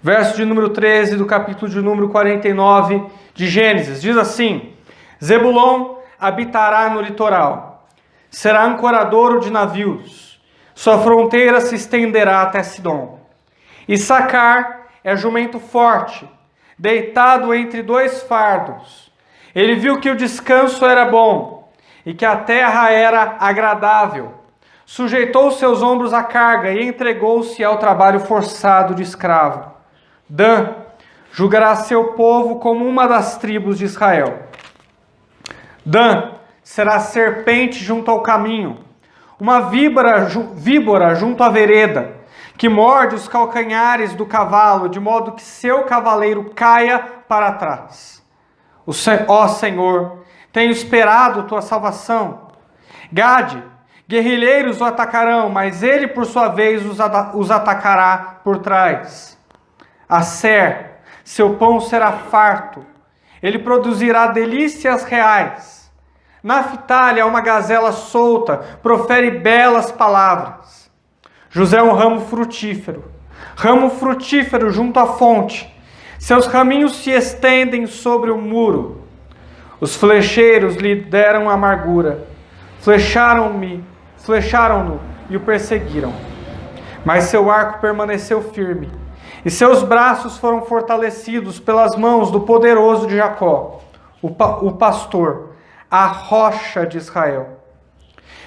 Verso de número 13 do capítulo de número 49 de Gênesis. Diz assim: Zebulon habitará no litoral, será ancoradouro de navios, sua fronteira se estenderá até Sidom. Issacar é jumento forte, deitado entre dois fardos. Ele viu que o descanso era bom e que a terra era agradável. Sujeitou seus ombros à carga e entregou-se ao trabalho forçado de escravo. Dan julgará seu povo como uma das tribos de Israel. Dan será serpente junto ao caminho, uma víbora junto à vereda, que morde os calcanhares do cavalo, de modo que seu cavaleiro caia para trás. Ó Senhor, tenho esperado tua salvação. Gade, guerrilheiros o atacarão, mas ele por sua vez os atacará por trás. Asser, seu pão será farto, ele produzirá delícias reais. Naftali é uma gazela solta, profere belas palavras. José é um ramo frutífero junto à fonte. Seus raminhos se estendem sobre o muro. Os flecheiros lhe deram amargura. Flecharam-no e o perseguiram. Mas seu arco permaneceu firme, e seus braços foram fortalecidos pelas mãos do poderoso de Jacó, o pastor, a rocha de Israel.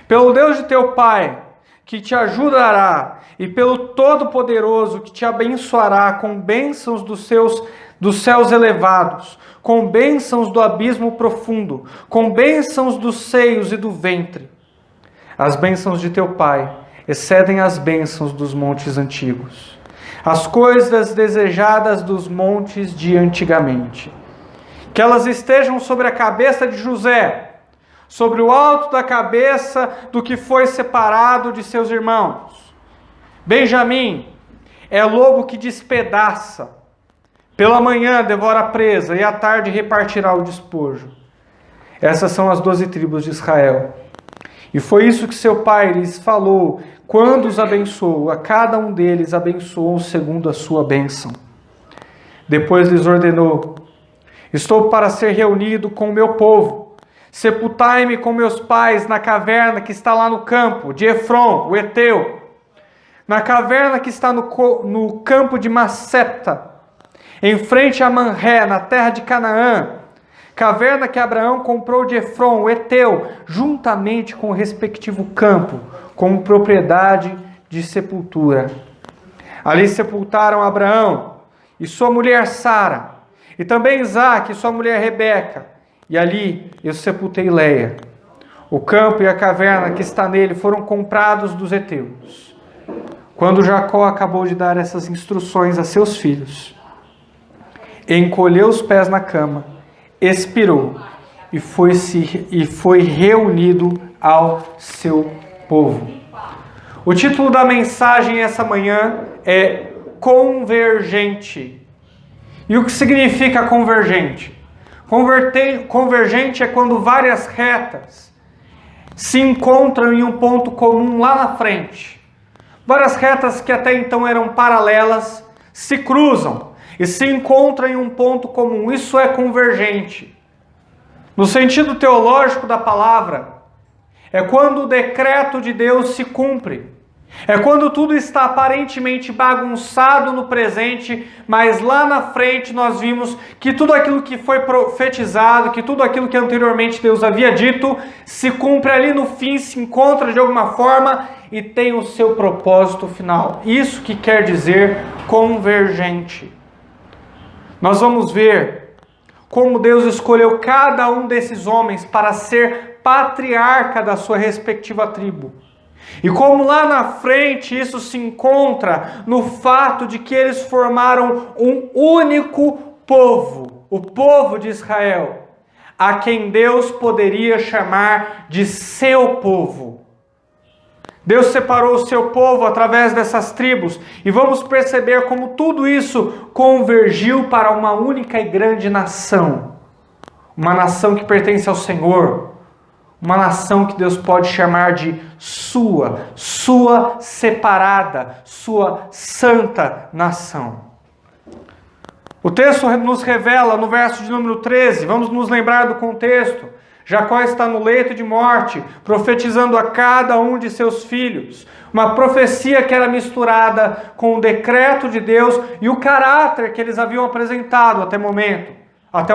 Pelo Deus de teu pai, que te ajudará, e pelo Todo-Poderoso, que te abençoará com bênçãos dos céus elevados, com bênçãos do abismo profundo, com bênçãos dos seios e do ventre. As bênçãos de teu pai excedem as bênçãos dos montes antigos, as coisas desejadas dos montes de antigamente. Que elas estejam sobre a cabeça de José, sobre o alto da cabeça do que foi separado de seus irmãos. Benjamim é lobo que despedaça, pela manhã devora a presa e à tarde repartirá o despojo. Essas são as 12 tribos de Israel. E foi isso que seu pai lhes falou quando os abençoou. A cada um deles abençoou segundo a sua bênção. Depois lhes ordenou: estou para ser reunido com o meu povo. Sepultai-me com meus pais na caverna que está lá no campo de Efron, o Eteu, na caverna que está no campo de Maceta, em frente a Manré, na terra de Canaã, caverna que Abraão comprou de Efron, o Eteu, juntamente com o respectivo campo, como propriedade de sepultura. Ali sepultaram Abraão e sua mulher Sara, e também Isaque e sua mulher Rebeca, e ali eu sepultei Leia. O campo e a caverna que está nele foram comprados dos heteus. Quando Jacó acabou de dar essas instruções a seus filhos, encolheu os pés na cama, expirou e foi reunido ao seu povo. O título da mensagem essa manhã é Convergente. E o que significa convergente? Convergente é quando várias retas se encontram em um ponto comum lá na frente. Várias retas que até então eram paralelas se cruzam e se encontram em um ponto comum. Isso é convergente. No sentido teológico da palavra, é quando o decreto de Deus se cumpre. É quando tudo está aparentemente bagunçado no presente, mas lá na frente nós vimos que tudo aquilo que foi profetizado, que tudo aquilo que anteriormente Deus havia dito, se cumpre ali no fim, se encontra de alguma forma e tem o seu propósito final. Isso que quer dizer convergente. Nós vamos ver como Deus escolheu cada um desses homens para ser patriarca da sua respectiva tribo. E como lá na frente isso se encontra no fato de que eles formaram um único povo, o povo de Israel, a quem Deus poderia chamar de seu povo. Deus separou o seu povo através dessas tribos e vamos perceber como tudo isso convergiu para uma única e grande nação. Uma nação que pertence ao Senhor. Uma nação que Deus pode chamar de sua separada, sua santa nação. O texto nos revela no verso de número 13, vamos nos lembrar do contexto. Jacó está no leito de morte, profetizando a cada um de seus filhos. Uma profecia que era misturada com o decreto de Deus e o caráter que eles haviam apresentado até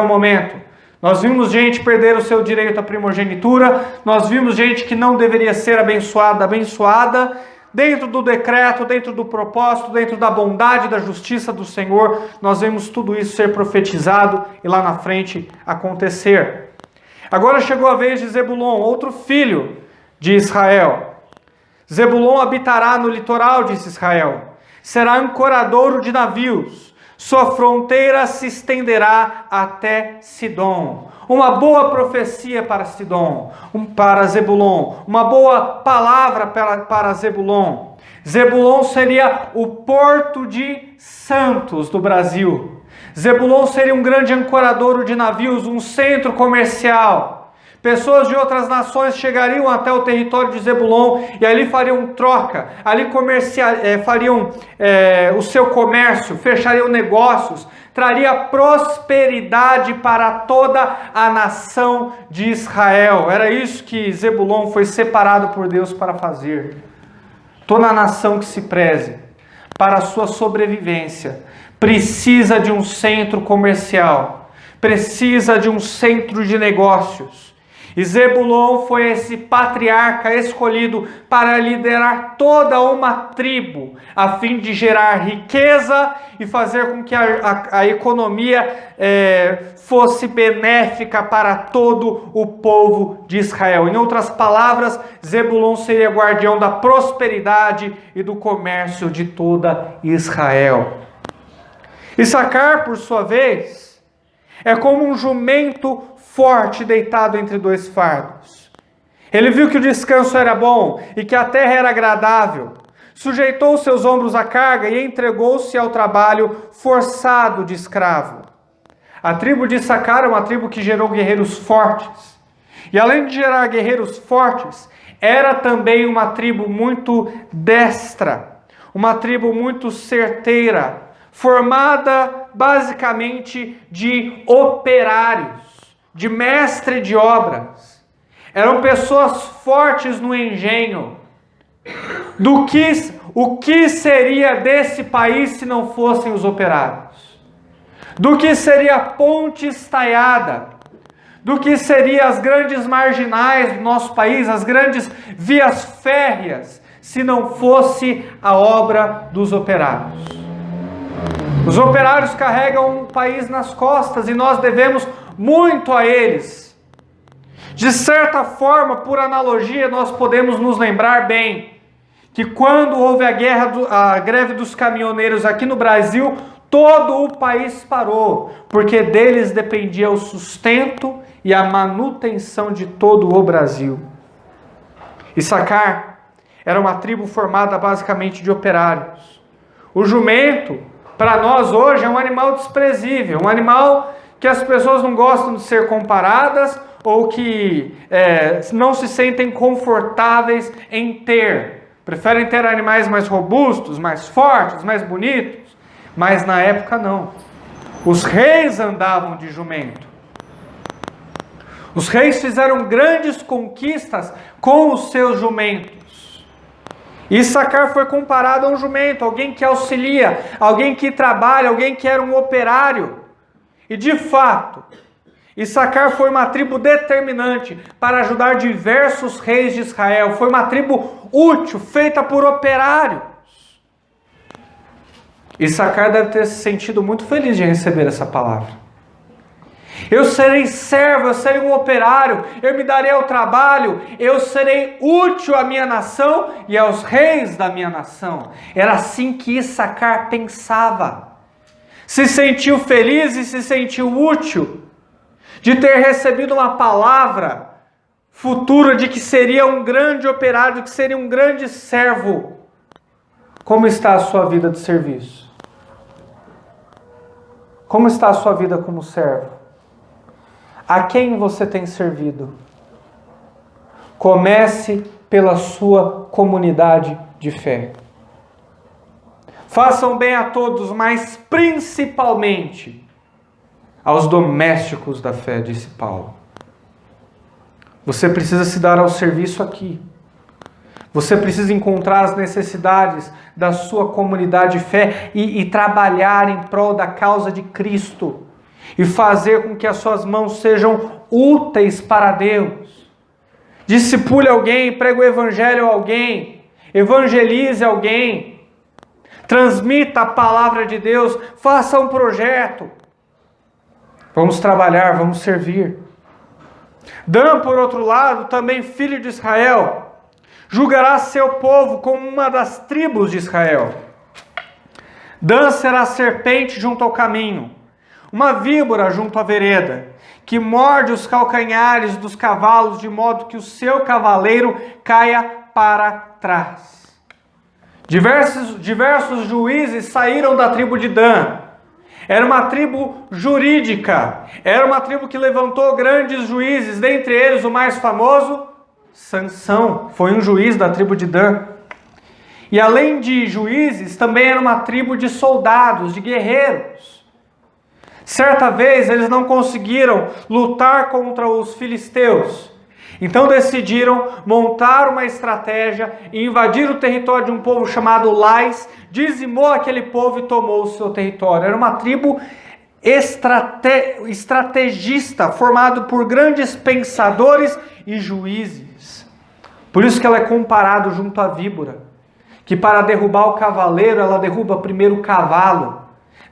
o momento. Nós vimos gente perder o seu direito à primogenitura, nós vimos gente que não deveria ser abençoada, dentro do decreto, dentro do propósito, dentro da bondade, da justiça do Senhor, nós vemos tudo isso ser profetizado e lá na frente acontecer. Agora chegou a vez de Zebulon, outro filho de Israel. Zebulon habitará no litoral, disse Israel. Será ancoradouro de navios. Sua fronteira se estenderá até Sidom. Uma boa profecia para Sidom, para Zebulon. Uma boa palavra para Zebulon. Zebulon seria o porto de Santos do Brasil. Zebulon seria um grande ancoradouro de navios, um centro comercial. Pessoas de outras nações chegariam até o território de Zebulon e ali fariam troca, ali fariam o seu comércio, fechariam negócios, traria prosperidade para toda a nação de Israel. Era isso que Zebulon foi separado por Deus para fazer. Toda a nação que se preze para a sua sobrevivência precisa de um centro comercial, precisa de um centro de negócios. E Zebulon foi esse patriarca escolhido para liderar toda uma tribo, a fim de gerar riqueza e fazer com que a economia fosse benéfica para todo o povo de Israel. Em outras palavras, Zebulon seria guardião da prosperidade e do comércio de toda Israel. Issacar, por sua vez, é como um jumento forte deitado entre dois fardos. Ele viu que o descanso era bom e que a terra era agradável. Sujeitou seus ombros à carga e entregou-se ao trabalho forçado de escravo. A tribo de Issacar é uma tribo que gerou guerreiros fortes. E além de gerar guerreiros fortes, era também uma tribo muito destra, uma tribo muito certeira, formada basicamente de operários, de mestre de obras. Eram pessoas fortes no engenho. O que seria desse país se não fossem os operários? Do que seria a ponte estaiada? Do que seriam as grandes marginais do nosso país, as grandes vias férreas, se não fosse a obra dos operários? Os operários carregam o país nas costas e nós devemos muito a eles. De certa forma, por analogia, nós podemos nos lembrar bem que quando houve a greve dos caminhoneiros aqui no Brasil, todo o país parou, porque deles dependia o sustento e a manutenção de todo o Brasil. Issacar era uma tribo formada basicamente de operários. O jumento, para nós hoje, é um animal desprezível, um animal que as pessoas não gostam de ser comparadas ou que não se sentem confortáveis em ter. Preferem ter animais mais robustos, mais fortes, mais bonitos. Mas na época não. Os reis andavam de jumento. Os reis fizeram grandes conquistas com os seus jumentos. Issacar foi comparado a um jumento, alguém que auxilia, alguém que trabalha, alguém que era um operário. E de fato, Issacar foi uma tribo determinante para ajudar diversos reis de Israel. Foi uma tribo útil, feita por operários. Issacar deve ter se sentido muito feliz de receber essa palavra. Eu serei servo, eu serei um operário, eu me darei ao trabalho, eu serei útil à minha nação e aos reis da minha nação. Era assim que Issacar pensava. Se sentiu feliz e se sentiu útil de ter recebido uma palavra futura de que seria um grande operário, de que seria um grande servo. Como está a sua vida de serviço? Como está a sua vida como servo? A quem você tem servido? Comece pela sua comunidade de fé. Façam bem a todos, mas principalmente aos domésticos da fé, disse Paulo. Você precisa se dar ao serviço aqui. Você precisa encontrar as necessidades da sua comunidade de fé e trabalhar em prol da causa de Cristo. E fazer com que as suas mãos sejam úteis para Deus. Discipule alguém, pregue o evangelho a alguém, evangelize alguém, transmita a palavra de Deus, faça um projeto. Vamos trabalhar, vamos servir. Dan, por outro lado, também filho de Israel, julgará seu povo como uma das tribos de Israel. Dan será serpente junto ao caminho, uma víbora junto à vereda, que morde os calcanhares dos cavalos, de modo que o seu cavaleiro caia para trás. Diversos juízes saíram da tribo de Dan. Era uma tribo jurídica, era uma tribo que levantou grandes juízes, dentre eles o mais famoso, Sansão, foi um juiz da tribo de Dan. E além de juízes, também era uma tribo de soldados, de guerreiros. Certa vez eles não conseguiram lutar contra os filisteus. Então decidiram montar uma estratégia e invadir o território de um povo chamado Lais, dizimou aquele povo e tomou o seu território. Era uma tribo estrategista, formado por grandes pensadores e juízes. Por isso que ela é comparada junto à víbora, que para derrubar o cavaleiro, ela derruba primeiro o cavalo.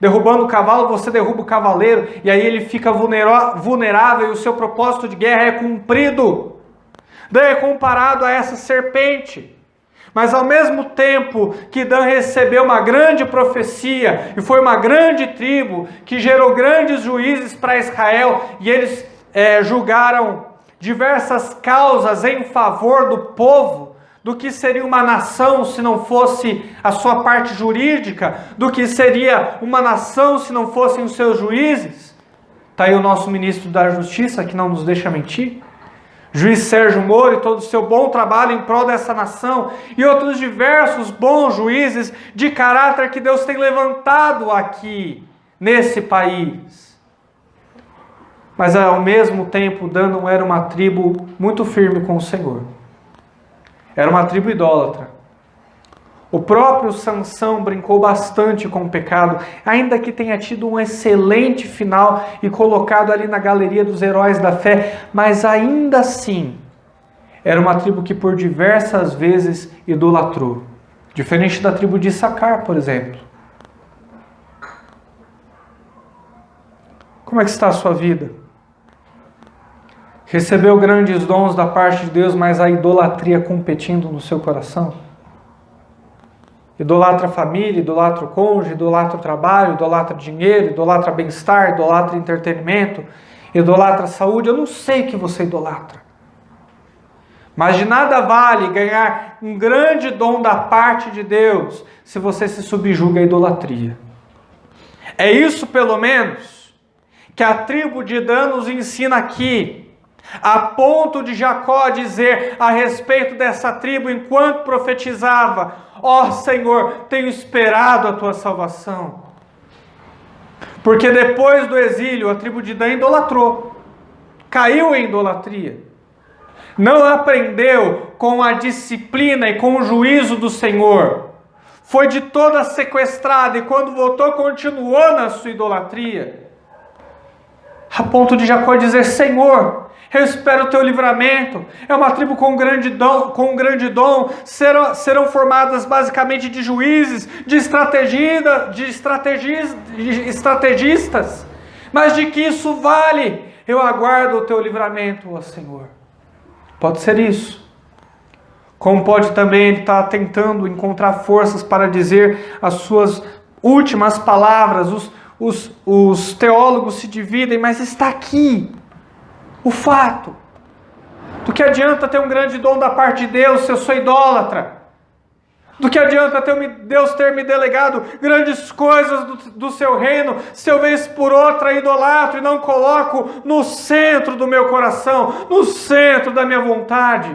Derrubando o cavalo, você derruba o cavaleiro, e aí ele fica vulnerável e o seu propósito de guerra é cumprido. Dan é comparado a essa serpente. Mas ao mesmo tempo que Dan recebeu uma grande profecia, e foi uma grande tribo, que gerou grandes juízes para Israel, e eles julgaram diversas causas em favor do povo, do que seria uma nação se não fosse a sua parte jurídica, do que seria uma nação se não fossem os seus juízes. Está aí o nosso ministro da Justiça, que não nos deixa mentir. Juiz Sérgio Moro e todo o seu bom trabalho em prol dessa nação, e outros diversos bons juízes de caráter que Deus tem levantado aqui, nesse país. Mas ao mesmo tempo, Dan não era uma tribo muito firme com o Senhor. Era uma tribo idólatra. O próprio Sansão brincou bastante com o pecado, ainda que tenha tido um excelente final e colocado ali na galeria dos heróis da fé, mas ainda assim, era uma tribo que por diversas vezes idolatrou. Diferente da tribo de Issacar, por exemplo. Como é que está a sua vida? Recebeu grandes dons da parte de Deus, mas a idolatria competindo no seu coração? Idolatra a família, idolatra o cônjuge, idolatra o trabalho, idolatra dinheiro, idolatra bem-estar, idolatra entretenimento, idolatra a saúde. Eu não sei o que você idolatra. Mas de nada vale ganhar um grande dom da parte de Deus se você se subjuga à idolatria. É isso, pelo menos, que a tribo de Dan nos ensina aqui. A ponto de Jacó dizer a respeito dessa tribo enquanto profetizava: ó Senhor, tenho esperado a tua salvação. Porque depois do exílio, a tribo de Dan idolatrou, caiu em idolatria, não aprendeu com a disciplina e com o juízo do Senhor, foi de toda sequestrada e quando voltou continuou na sua idolatria, a ponto de Jacó dizer: Senhor, eu espero o teu livramento. É uma tribo com um grande dom, serão formadas basicamente de juízes, de estrategistas. Mas de que isso vale? Eu aguardo o teu livramento, ó Senhor. Pode ser isso. Como pode também ele estar tentando encontrar forças para dizer as suas últimas palavras. Os teólogos se dividem, mas está aqui o fato. Do que adianta ter um grande dom da parte de Deus se eu sou idólatra? Do que adianta Deus ter me delegado grandes coisas do seu reino se eu vez por outra idolatro e não coloco no centro do meu coração, no centro da minha vontade?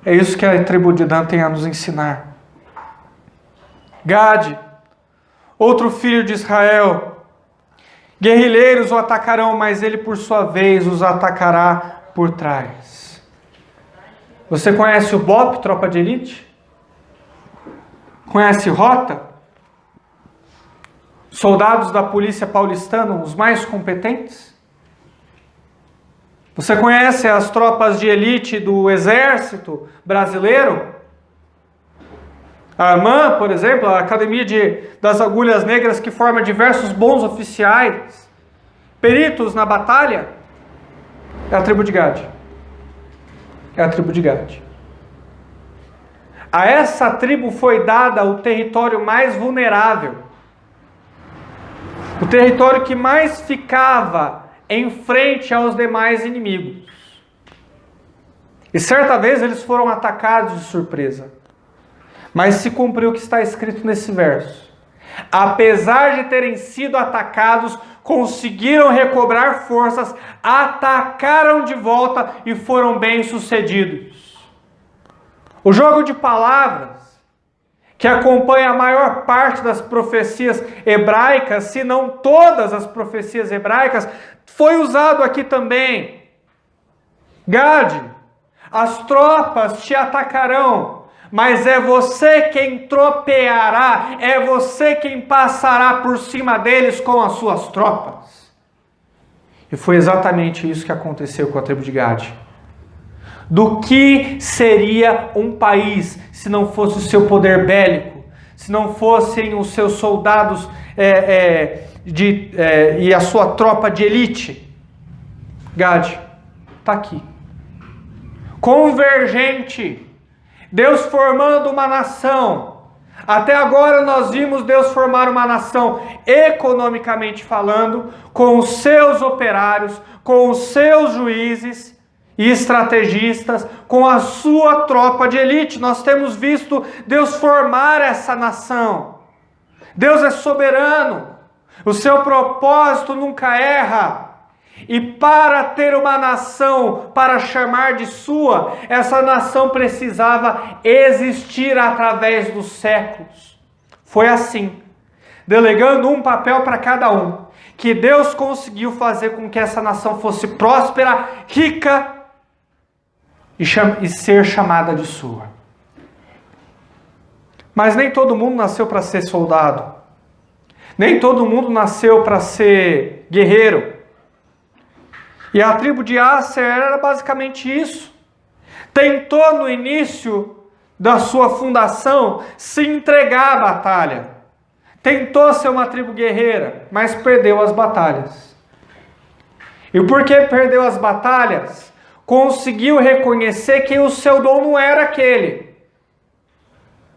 É isso que a tribo de Dan tem a nos ensinar. Gade, outro filho de Israel. Guerrilheiros o atacarão, mas ele por sua vez os atacará por trás. Você conhece o BOP, Tropa de Elite? Conhece Rota? Soldados da polícia paulistana, os mais competentes? Você conhece as tropas de elite do exército brasileiro? A AMAN, por exemplo, a Academia das Agulhas Negras, que forma diversos bons oficiais, peritos na batalha, é a tribo de Gade. É a tribo de Gade. A essa tribo foi dada o território mais vulnerável, o território que mais ficava em frente aos demais inimigos. E certa vez eles foram atacados de surpresa. Mas se cumpriu o que está escrito nesse verso. Apesar de terem sido atacados, conseguiram recobrar forças, atacaram de volta e foram bem-sucedidos. O jogo de palavras, que acompanha a maior parte das profecias hebraicas, se não todas as profecias hebraicas, foi usado aqui também. Gade, as tropas te atacarão, mas é você quem tropeará, é você quem passará por cima deles com as suas tropas. E foi exatamente isso que aconteceu com a tribo de Gade. Do que seria um país se não fosse o seu poder bélico, se não fossem os seus soldados e a sua tropa de elite? Gade está aqui. Convergente. Deus formando uma nação. Até agora nós vimos Deus formar uma nação economicamente falando, com os seus operários, com os seus juízes e estrategistas, com a sua tropa de elite. Nós temos visto Deus formar essa nação. Deus é soberano. O seu propósito nunca erra. E para ter uma nação, para chamar de sua, essa nação precisava existir através dos séculos. Foi assim, delegando um papel para cada um, que Deus conseguiu fazer com que essa nação fosse próspera, rica e ser chamada de sua. Mas nem todo mundo nasceu para ser soldado. Nem todo mundo nasceu para ser guerreiro. E a tribo de Asser era basicamente isso. Tentou no início da sua fundação se entregar à batalha. Tentou ser uma tribo guerreira, mas perdeu as batalhas. E porque perdeu as batalhas, conseguiu reconhecer que o seu dom não era aquele.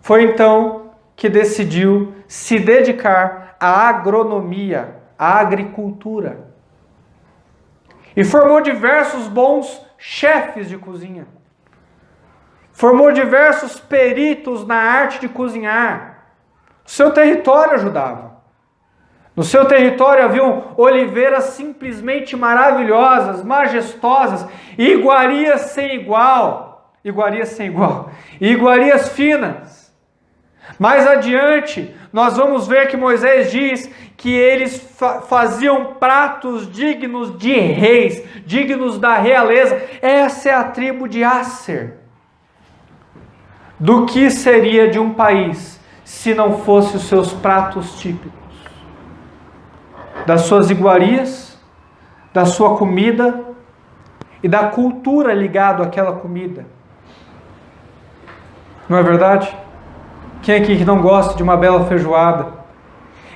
Foi então que decidiu se dedicar à agronomia, à agricultura. E formou diversos bons chefes de cozinha. Formou diversos peritos na arte de cozinhar. O seu território ajudava. No seu território haviam oliveiras simplesmente maravilhosas, majestosas, iguarias sem igual. Iguarias finas. Mais adiante, nós vamos ver que Moisés diz que eles faziam pratos dignos de reis, dignos da realeza. Essa é a tribo de Asser. Do que seria de um país se não fosse os seus pratos típicos? Das suas iguarias, da sua comida e da cultura ligada àquela comida. Não é verdade? Quem aqui que não gosta de uma bela feijoada?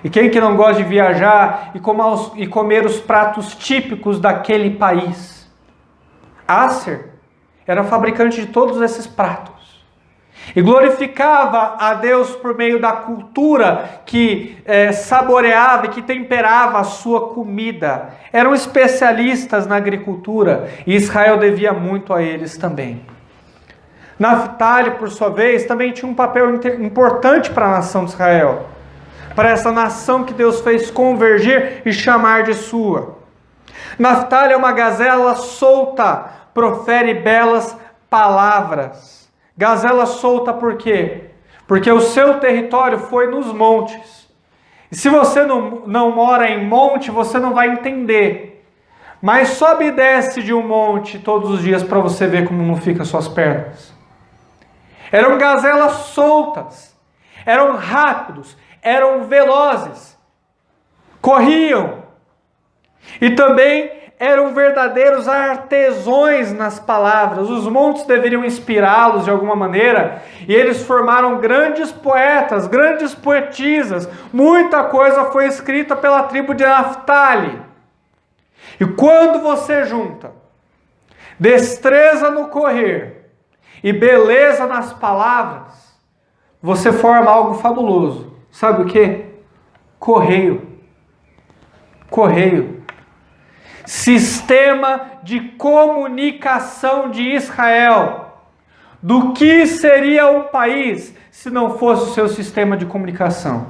E quem que não gosta de viajar e comer os pratos típicos daquele país? Asser era fabricante de todos esses pratos. E glorificava a Deus por meio da cultura que saboreava e que temperava a sua comida. Eram especialistas na agricultura e Israel devia muito a eles também. Naftali, por sua vez, também tinha um papel importante para a nação de Israel. Para essa nação que Deus fez convergir e chamar de sua. Naftali é uma gazela solta, profere belas palavras. Gazela solta por quê? porque o seu território foi nos montes. E se você não mora em monte, você não vai entender. Mas sobe e desce de um monte todos os dias para você ver como não ficam suas pernas. Eram gazelas soltas, eram rápidos, eram velozes, corriam. E também eram verdadeiros artesões nas palavras. Os montes deveriam inspirá-los de alguma maneira, e eles formaram grandes poetas, grandes poetisas. Muita coisa foi escrita pela tribo de Naftali. E quando você junta destreza no correr e beleza nas palavras, você forma algo fabuloso. Sabe o que? Correio. Correio. Sistema de comunicação de Israel. Do que seria um país se não fosse o seu sistema de comunicação?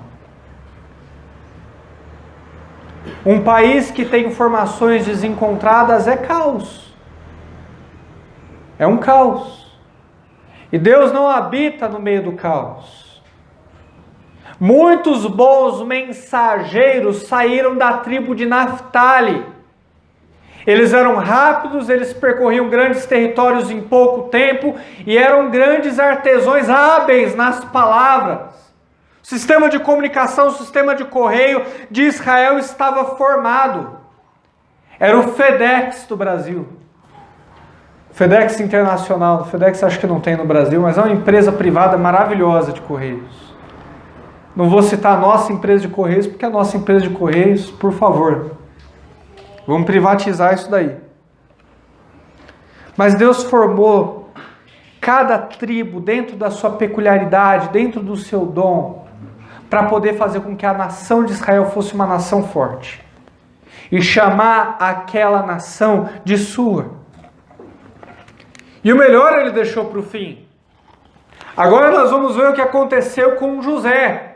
Um país que tem informações desencontradas é caos. É um caos. E Deus não habita no meio do caos. Muitos bons mensageiros saíram da tribo de Naftali. Eles eram rápidos, eles percorriam grandes territórios em pouco tempo e eram grandes artesãos hábeis nas palavras. O sistema de comunicação, o sistema de correio de Israel estava formado. Era o FedEx do Brasil. FedEx Internacional. O FedEx acho que não tem no Brasil, mas é uma empresa privada maravilhosa de correios. Não vou citar a nossa empresa de correios, porque a nossa empresa de correios, por favor, vamos privatizar isso daí. Mas Deus formou cada tribo dentro da sua peculiaridade, dentro do seu dom, para poder fazer com que a nação de Israel fosse uma nação forte. E chamar aquela nação de sua. E o melhor ele deixou para o fim. Agora nós vamos ver o que aconteceu com José.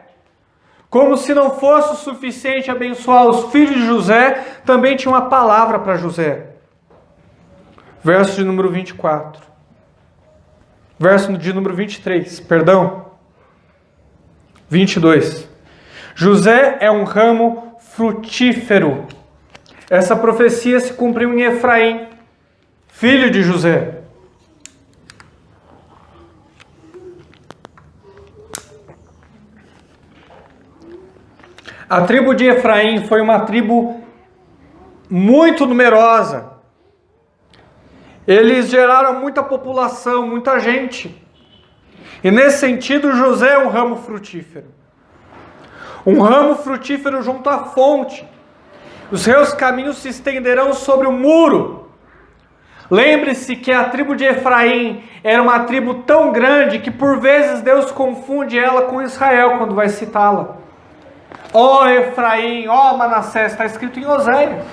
Como se não fosse o suficiente abençoar os filhos de José, também tinha uma palavra para José. Verso de número 24. Verso de número 23, perdão. 22. José é um ramo frutífero. Essa profecia se cumpriu em Efraim, filho de José. A tribo de Efraim foi uma tribo muito numerosa. Eles geraram muita população, muita gente. E nesse sentido, José é um ramo frutífero. Um ramo frutífero junto à fonte. Os seus caminhos se estenderão sobre o muro. Lembre-se que a tribo de Efraim era uma tribo tão grande que por vezes Deus confunde ela com Israel quando vai citá-la. Ó Efraim, ó Manassés, está escrito em Oséias.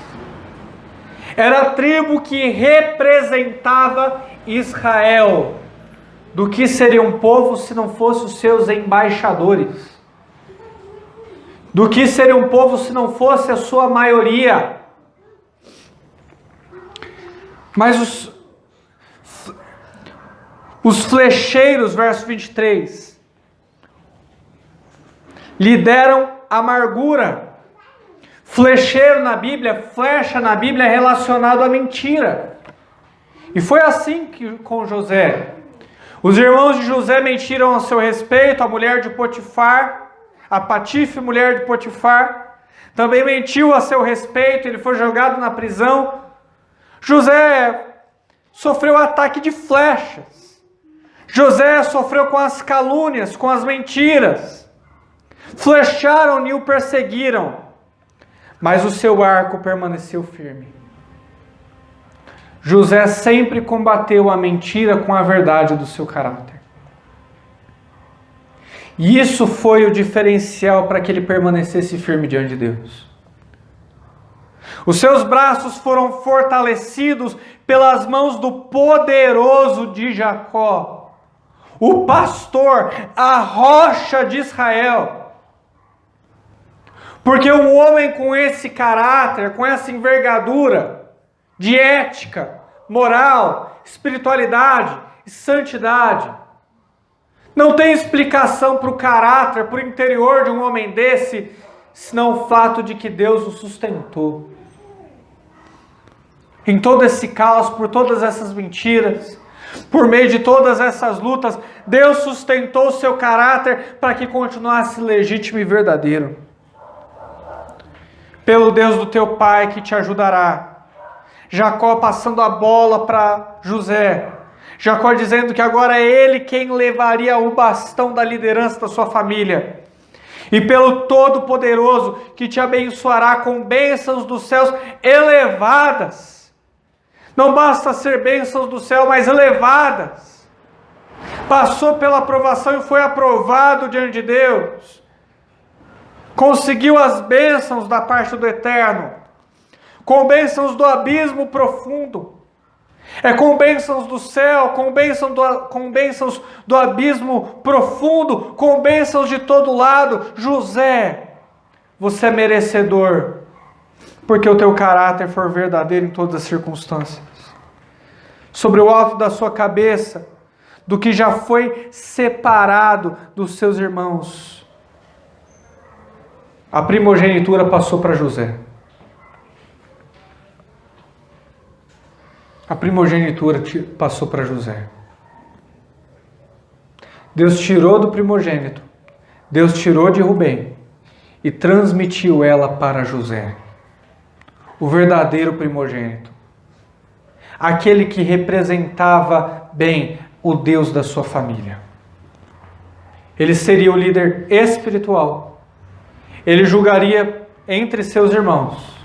Era a tribo que representava Israel. Do que seria um povo se não fossem os seus embaixadores? Do que seria um povo se não fosse a sua maioria? Mas os flecheiros, verso 23, lhe deram amargura. Flecheiro na Bíblia, flecha na Bíblia é relacionado à mentira. E foi assim com José. Os irmãos de José mentiram a seu respeito, a mulher de Potifar, a Patife, mulher de Potifar, também mentiu a seu respeito, ele foi jogado na prisão. José sofreu ataque de flechas. José sofreu com as calúnias, com as mentiras. Flecharam e o perseguiram, mas o seu arco permaneceu firme. José sempre combateu a mentira com a verdade do seu caráter. E isso foi o diferencial para que ele permanecesse firme diante de Deus. Os seus braços foram fortalecidos pelas mãos do poderoso de Jacó, o pastor, a rocha de Israel. Porque um homem com esse caráter, com essa envergadura de ética, moral, espiritualidade e santidade, Não tem explicação para o caráter, para o interior de um homem desse, senão o fato de que Deus o sustentou. Em todo esse caos, por todas essas mentiras, por meio de todas essas lutas, Deus sustentou o seu caráter para que continuasse legítimo e verdadeiro. Pelo Deus do teu pai que te ajudará. Jacó passando a bola para José. Jacó dizendo que agora é ele quem levaria o bastão da liderança da sua família. E pelo Todo-Poderoso que te abençoará com bênçãos dos céus elevadas. Não basta ser bênçãos do céu, mas elevadas. Passou pela aprovação e foi aprovado diante de Deus. Conseguiu as bênçãos da parte do Eterno. Com bênçãos do abismo profundo. É com bênçãos do céu, com bênçãos do abismo profundo, com bênçãos de todo lado. José, você é merecedor, porque o teu caráter for verdadeiro em todas as circunstâncias. Sobre o alto da sua cabeça, do que já foi separado dos seus irmãos. A primogenitura passou para José. A primogenitura passou para José. Deus tirou do primogênito, Deus tirou de Rubem e transmitiu ela para José, o verdadeiro primogênito, aquele que representava bem o Deus da sua família. Ele seria o líder espiritual, ele julgaria entre seus irmãos,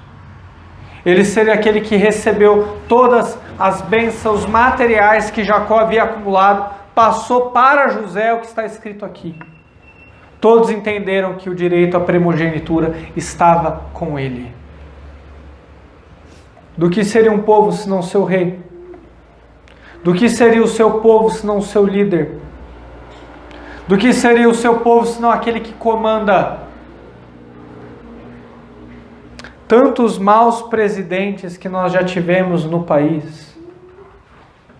ele seria aquele que recebeu todas as bênçãos materiais que Jacó havia acumulado, passou para José o que está escrito aqui. Todos entenderam que o direito à primogenitura estava com ele. Do que seria um povo senão seu rei? Do que seria o seu povo senão o seu líder? Do que seria o seu povo senão aquele que comanda? Tantos maus presidentes que nós já tivemos no país.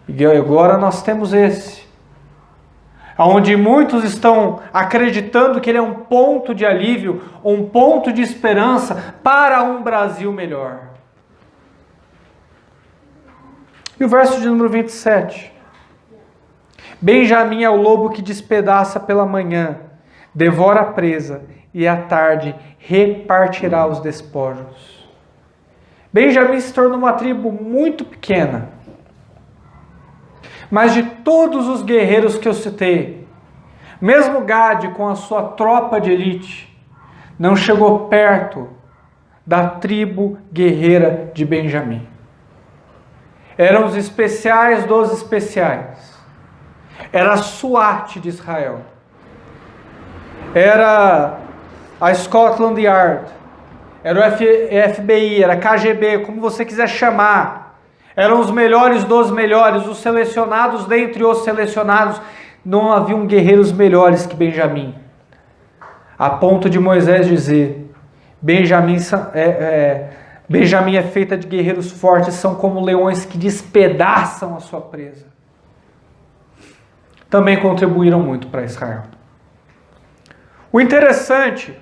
E agora nós temos esse. Onde muitos estão acreditando que ele é um ponto de alívio, um ponto de esperança para um Brasil melhor. E o verso de número 27. Benjamim é o lobo que despedaça pela manhã, devora a presa e à tarde repartirá os despojos. Benjamim se tornou uma tribo muito pequena. Mas de todos os guerreiros que eu citei, mesmo Gade com a sua tropa de elite, não chegou perto da tribo guerreira de Benjamim. Eram os especiais dos especiais. Era a SWAT de Israel. Era a Scotland Yard. Era o FBI, era a KGB, como você quiser chamar. Eram os melhores dos melhores, os selecionados dentre os selecionados. Não haviam guerreiros melhores que Benjamim. A ponto de Moisés dizer, Benjamim é feita de guerreiros fortes, são como leões que despedaçam a sua presa. Também contribuíram muito para Israel. O interessante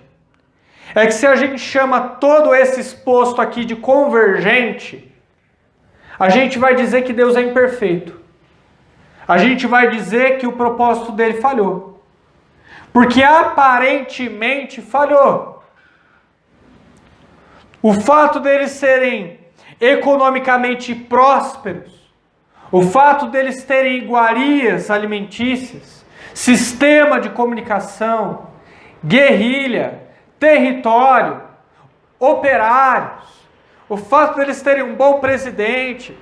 é que se a gente chama todo esse exposto aqui de convergente, a gente vai dizer que Deus é imperfeito. A gente vai dizer que o propósito dele falhou. Porque aparentemente falhou. O fato deles serem economicamente prósperos, o fato deles terem iguarias alimentícias, sistema de comunicação, guerrilha, território, operários, o fato deles terem um bom presidente,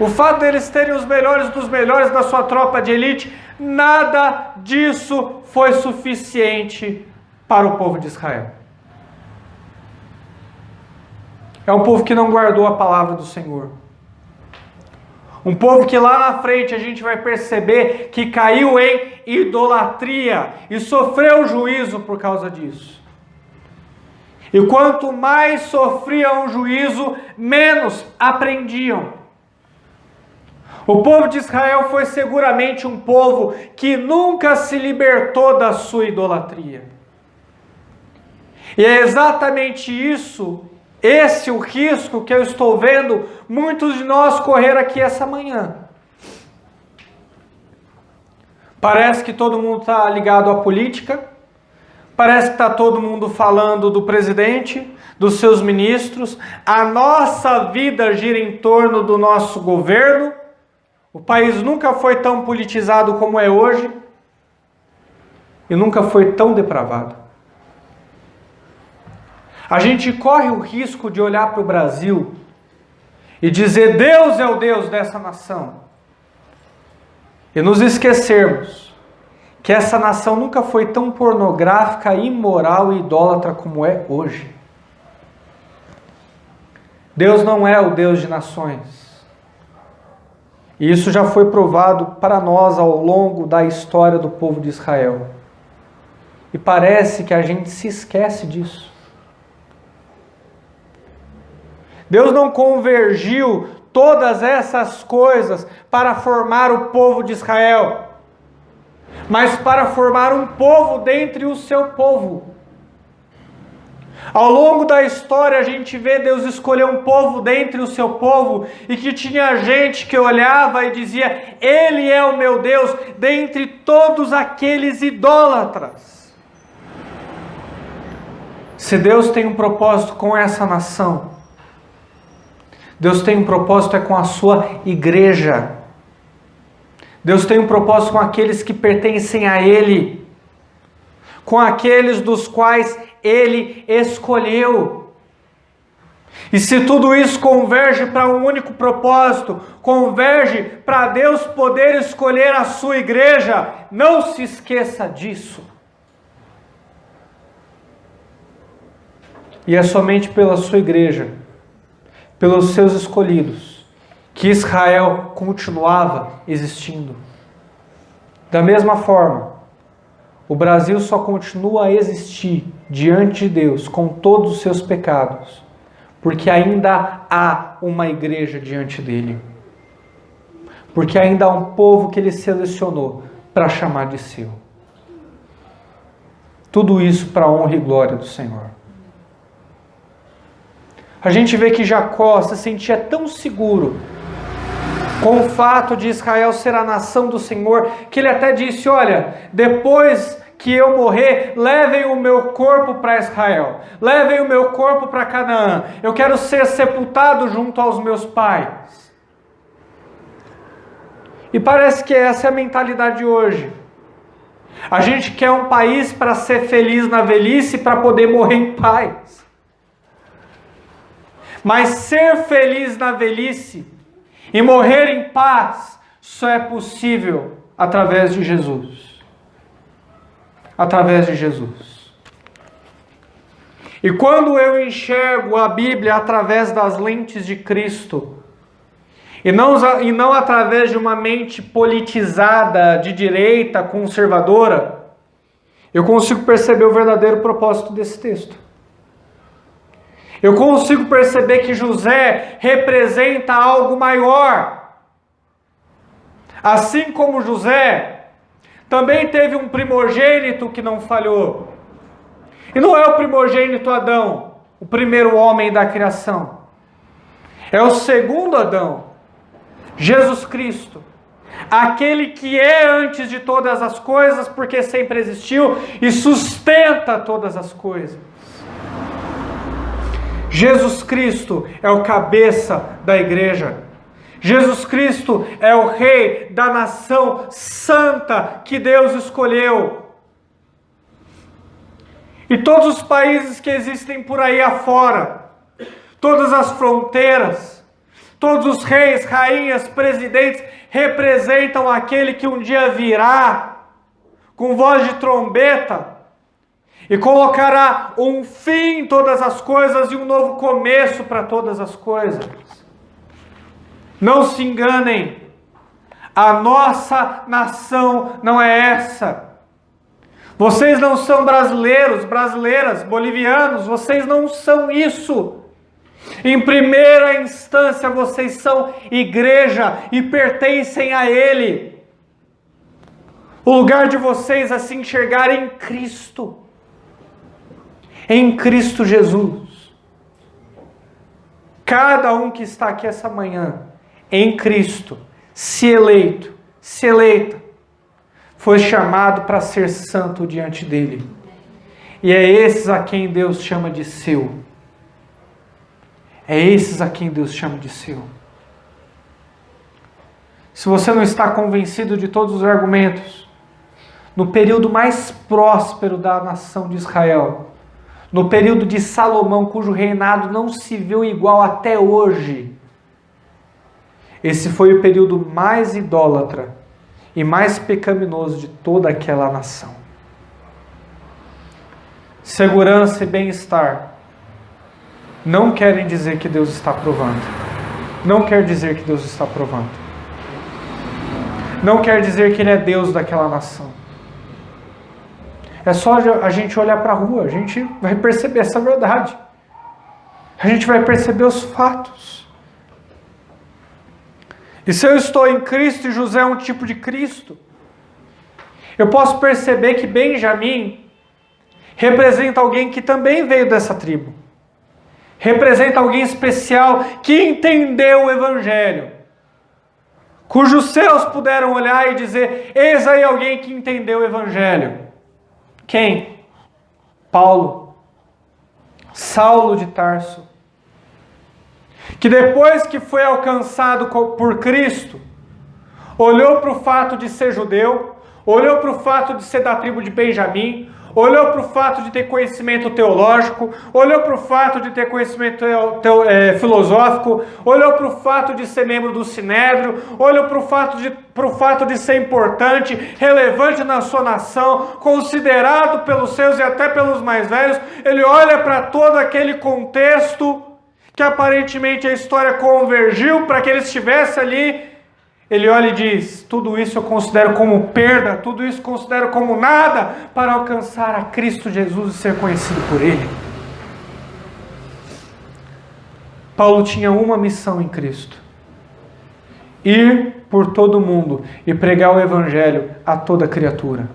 o fato deles terem os melhores dos melhores da sua tropa de elite, nada disso foi suficiente para o povo de Israel. É um povo que não guardou a palavra do Senhor. Um povo que lá na frente a gente vai perceber que caiu em idolatria e sofreu juízo por causa disso. E quanto mais sofriam o juízo, menos aprendiam. O povo de Israel foi seguramente um povo que nunca se libertou da sua idolatria. E é exatamente isso, esse o risco que eu estou vendo muitos de nós correr aqui essa manhã. Parece que todo mundo está ligado à política, parece que está todo mundo falando do presidente, dos seus ministros, a nossa vida gira em torno do nosso governo, o país nunca foi tão politizado como é hoje e nunca foi tão depravado. A gente corre o risco de olhar para o Brasil e dizer Deus é o Deus dessa nação. E nos esquecermos que essa nação nunca foi tão pornográfica, imoral e idólatra como é hoje. Deus não é o Deus de nações. E isso já foi provado para nós ao longo da história do povo de Israel. E parece que a gente se esquece disso. Deus não convergiu todas essas coisas para formar o povo de Israel, mas para formar um povo dentre o seu povo. Ao longo da história a gente vê Deus escolher um povo dentre o seu povo e que tinha gente que olhava e dizia, Ele é o meu Deus, dentre todos aqueles idólatras. Se Deus tem um propósito com essa nação, Deus tem um propósito com a sua igreja. Deus tem um propósito com aqueles que pertencem a Ele, com aqueles dos quais Ele escolheu. E se tudo isso converge para um único propósito, converge para Deus poder escolher a sua igreja, não se esqueça disso. E é somente pela sua igreja, pelos seus escolhidos, que Israel continuava existindo. Da mesma forma, o Brasil só continua a existir diante de Deus com todos os seus pecados, porque ainda há uma igreja diante dele. Porque ainda há um povo que ele selecionou para chamar de seu. Tudo isso para a honra e glória do Senhor. A gente vê que Jacó se sentia tão seguro com o fato de Israel ser a nação do Senhor, que ele até disse, olha, depois que eu morrer, levem o meu corpo para Israel, levem o meu corpo para Canaã, eu quero ser sepultado junto aos meus pais. E parece que essa é a mentalidade de hoje. A gente quer um país para ser feliz na velhice, para poder morrer em paz. Mas ser feliz na velhice e morrer em paz só é possível através de Jesus. Através de Jesus. E quando eu enxergo a Bíblia através das lentes de Cristo, e não através de uma mente politizada, de direita, conservadora, eu consigo perceber o verdadeiro propósito desse texto. Eu consigo perceber que José representa algo maior. Assim como José, também teve um primogênito que não falhou. E não é o primogênito Adão, o primeiro homem da criação. É o segundo Adão, Jesus Cristo. Aquele que é antes de todas as coisas, porque sempre existiu e sustenta todas as coisas. Jesus Cristo é o cabeça da igreja. Jesus Cristo é o rei da nação santa que Deus escolheu. E todos os países que existem por aí afora, todas as fronteiras, todos os reis, rainhas, presidentes, representam aquele que um dia virá com voz de trombeta e colocará um fim em todas as coisas e um novo começo para todas as coisas. Não se enganem, a nossa nação não é essa. Vocês não são brasileiros, brasileiras, bolivianos, vocês não são isso. Em primeira instância, vocês são igreja e pertencem a Ele. O lugar de vocês é se enxergar em Cristo. Em Cristo Jesus. Cada um que está aqui essa manhã, em Cristo, se eleita, foi chamado para ser santo diante dele. E é esses a quem Deus chama de seu. É esses a quem Deus chama de seu. Se você não está convencido de todos os argumentos, no período mais próspero da nação de Israel, no período de Salomão, cujo reinado não se viu igual até hoje, esse foi o período mais idólatra e mais pecaminoso de toda aquela nação. Segurança e bem-estar não querem dizer que Deus está provando. Não quer dizer que Deus está provando. Não quer dizer que Ele é Deus daquela nação. É só a gente olhar para a rua, a gente vai perceber essa verdade. A gente vai perceber os fatos. E se eu estou em Cristo e José é um tipo de Cristo, eu posso perceber que Benjamim representa alguém que também veio dessa tribo. Representa alguém especial que entendeu o Evangelho. Cujos céus puderam olhar e dizer, eis aí alguém que entendeu o Evangelho. Quem? Paulo. Saulo de Tarso. Que depois que foi alcançado por Cristo, olhou para o fato de ser judeu, olhou para o fato de ser da tribo de Benjamim, olhou para o fato de ter conhecimento teológico, olhou para o fato de ter conhecimento filosófico, olhou para o fato de ser membro do Sinédrio, olhou para o fato de ser importante, relevante na sua nação, considerado pelos seus e até pelos mais velhos. Ele olha para todo aquele contexto que aparentemente a história convergiu para que ele estivesse ali. Ele olha e diz, tudo isso eu considero como perda, tudo isso eu considero como nada para alcançar a Cristo Jesus e ser conhecido por Ele. Paulo tinha uma missão em Cristo: ir por todo o mundo e pregar o Evangelho a toda criatura.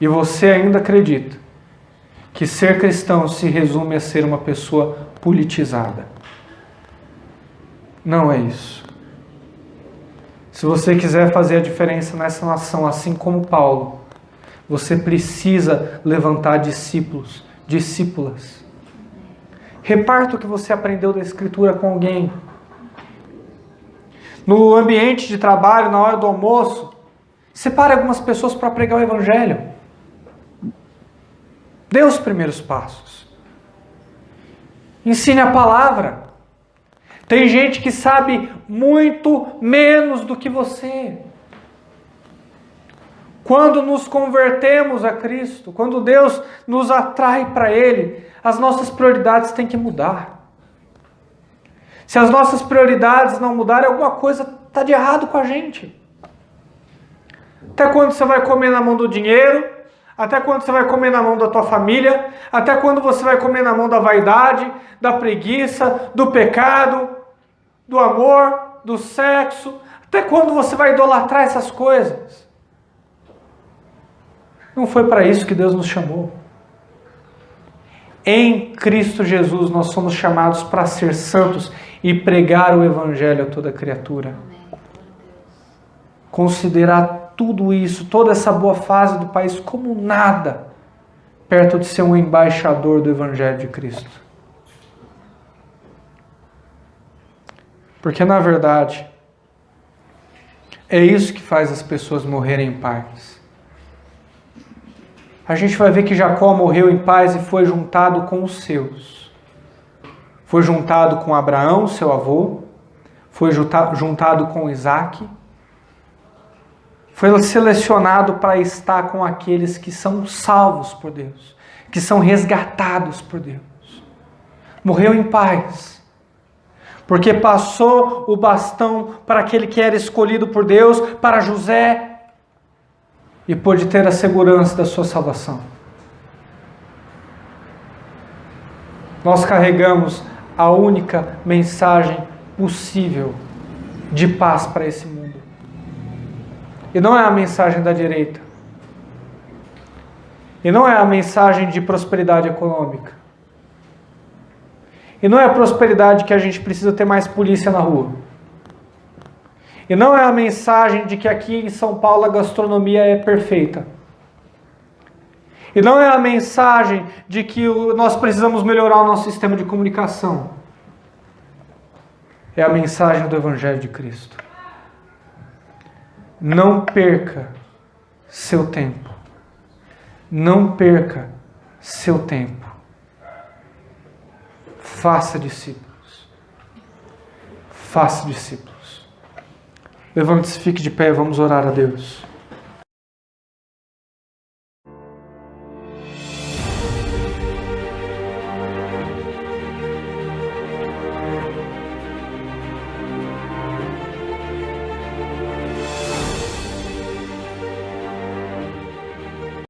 E você ainda acredita que ser cristão se resume a ser uma pessoa politizada? Não é isso. Se você quiser fazer a diferença nessa nação, assim como Paulo, você precisa levantar discípulos, discípulas. Reparta o que você aprendeu da Escritura com alguém. No ambiente de trabalho, na hora do almoço, separe algumas pessoas para pregar o Evangelho. Dê os primeiros passos. Ensine a palavra. Tem gente que sabe muito menos do que você. Quando nos convertemos a Cristo, quando Deus nos atrai para Ele, as nossas prioridades têm que mudar. Se as nossas prioridades não mudarem, alguma coisa está de errado com a gente. Até quando você vai comer na mão do dinheiro? Até quando você vai comer na mão da tua família? Até quando você vai comer na mão da vaidade, da preguiça, do pecado, do amor, do sexo? Até quando você vai idolatrar essas coisas? Não foi para isso que Deus nos chamou. Em Cristo Jesus nós somos chamados para ser santos e pregar o Evangelho a toda criatura. Considerar tudo isso, toda essa boa fase do país como nada, perto de ser um embaixador do Evangelho de Cristo. Porque na verdade, é isso que faz as pessoas morrerem em paz. A gente vai ver que Jacó morreu em paz e foi juntado com os seus. Foi juntado com Abraão, seu avô, foi juntado com Isaac, foi selecionado para estar com aqueles que são salvos por Deus, que são resgatados por Deus. Morreu em paz, porque passou o bastão para aquele que era escolhido por Deus, para José, e pôde ter a segurança da sua salvação. Nós carregamos a única mensagem possível de paz para esse mundo. E não é a mensagem da direita. E não é a mensagem de prosperidade econômica. E não é a prosperidade que a gente precisa ter mais polícia na rua. E não é a mensagem de que aqui em São Paulo a gastronomia é perfeita. E não é a mensagem de que nós precisamos melhorar o nosso sistema de comunicação. É a mensagem do Evangelho de Cristo. Não perca seu tempo. Não perca seu tempo. Faça discípulos. Faça discípulos. Levante-se, fique de pé, vamos orar a Deus.